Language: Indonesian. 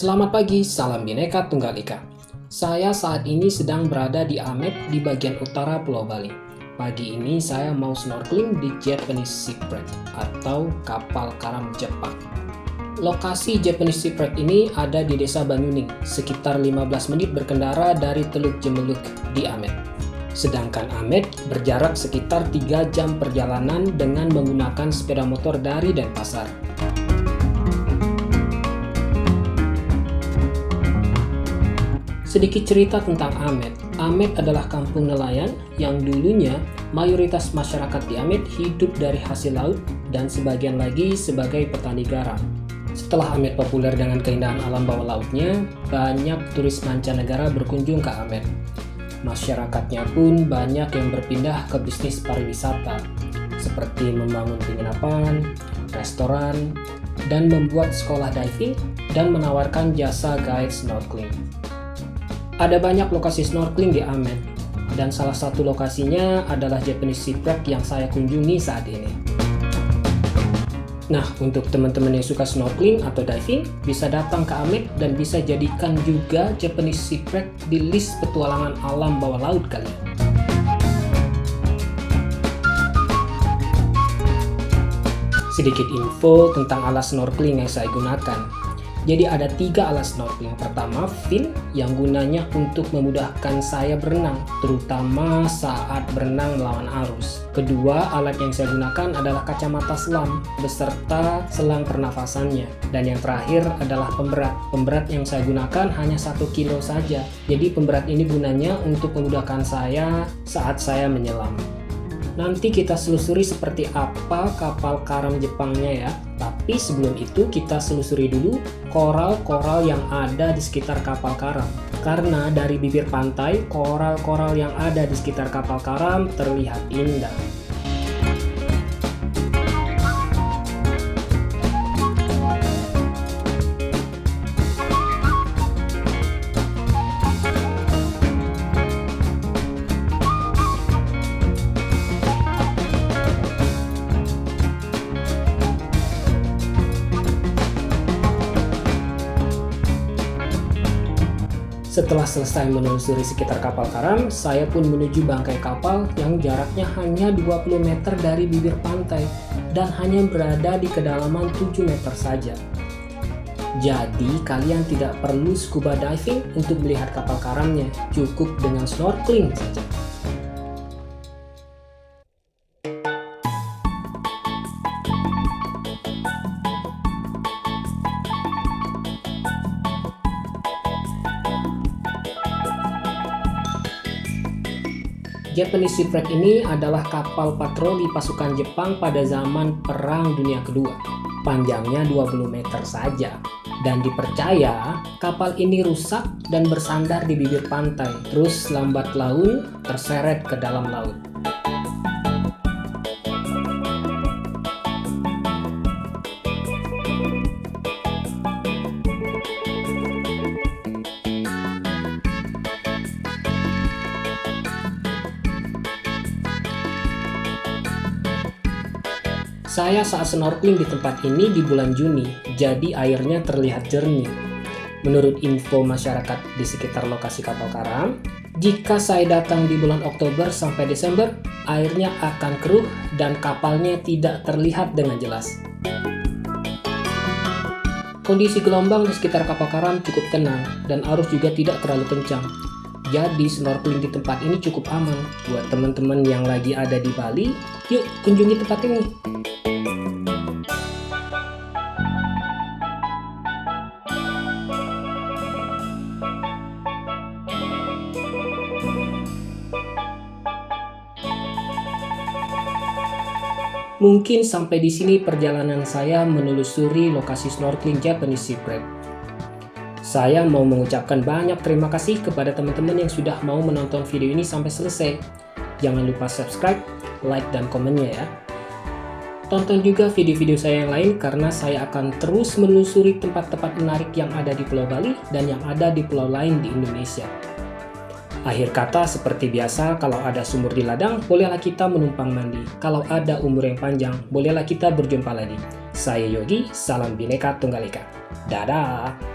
Selamat pagi, salam Bhinneka Tunggal Ika. Saya saat ini sedang berada di Amet di bagian utara Pulau Bali. Pagi ini saya mau snorkeling di Japanese Shipwreck atau kapal karam Jepang. Lokasi Japanese Shipwreck ini ada di Desa Banyuning, sekitar 15 menit berkendara dari Teluk Jemeluk di Amet. Sedangkan Amet berjarak sekitar 3 jam perjalanan dengan menggunakan sepeda motor dari Denpasar. Sedikit cerita tentang Amet. Amet adalah kampung nelayan yang dulunya mayoritas masyarakat di Amet hidup dari hasil laut dan sebagian lagi sebagai petani garam. Setelah Amet populer dengan keindahan alam bawah lautnya, banyak turis mancanegara berkunjung ke Amet. Masyarakatnya pun banyak yang berpindah ke bisnis pariwisata, seperti membangun penginapan, restoran, dan membuat sekolah diving dan menawarkan jasa guide snorkeling. Ada banyak lokasi snorkeling di Amet, dan salah satu lokasinya adalah Japanese Shipwreck yang saya kunjungi saat ini. Nah, untuk teman-teman yang suka snorkeling atau diving, bisa datang ke Amet dan bisa jadikan juga Japanese Shipwreck di list petualangan alam bawah laut kalian. Sedikit info tentang alat snorkeling yang saya gunakan. Jadi ada 3 alat snorkeling. Pertama, fin yang gunanya untuk memudahkan saya berenang, terutama saat berenang melawan arus. Kedua, alat yang saya gunakan adalah kacamata selam beserta selang pernafasannya. Dan yang terakhir adalah pemberat. Pemberat yang saya gunakan hanya 1 kilo saja. Jadi pemberat ini gunanya untuk memudahkan saya saat saya menyelam. Nanti kita selusuri seperti apa kapal karam Jepangnya ya. Tapi sebelum itu kita selusuri dulu koral-koral yang ada di sekitar kapal karam. Karena dari bibir pantai, koral-koral yang ada di sekitar kapal karam terlihat indah. Setelah selesai menelusuri sekitar kapal karam, saya pun menuju bangkai kapal yang jaraknya hanya 20 meter dari bibir pantai dan hanya berada di kedalaman 7 meter saja. Jadi kalian tidak perlu scuba diving untuk melihat kapal karamnya, cukup dengan snorkeling saja. Japanese Shipwreck ini adalah kapal patroli pasukan Jepang pada zaman Perang Dunia Kedua. Panjangnya 20 meter saja. Dan dipercaya kapal ini rusak dan bersandar di bibir pantai, terus lambat laun terseret ke dalam laut. Saya saat snorkeling di tempat ini di bulan Juni, jadi airnya terlihat jernih. Menurut info masyarakat di sekitar lokasi kapal karam, jika saya datang di bulan Oktober sampai Desember, airnya akan keruh dan kapalnya tidak terlihat dengan jelas. Kondisi gelombang di sekitar kapal karam cukup tenang dan arus juga tidak terlalu kencang. Jadi snorkeling di tempat ini cukup aman. Buat teman-teman yang lagi ada di Bali, yuk kunjungi tempat ini. Mungkin sampai di sini perjalanan saya menelusuri lokasi snorkeling Japanese Shipwreck. Saya mau mengucapkan banyak terima kasih kepada teman-teman yang sudah mau menonton video ini sampai selesai. Jangan lupa subscribe, like, dan komennya ya. Tonton juga video-video saya yang lain karena saya akan terus menelusuri tempat-tempat menarik yang ada di Pulau Bali dan yang ada di pulau lain di Indonesia. Akhir kata seperti biasa, kalau ada sumur di ladang, bolehlah kita menumpang mandi. Kalau ada umur yang panjang, bolehlah kita berjumpa lagi. Saya Yogi, salam Bhinneka Tunggal Ika. Dadah!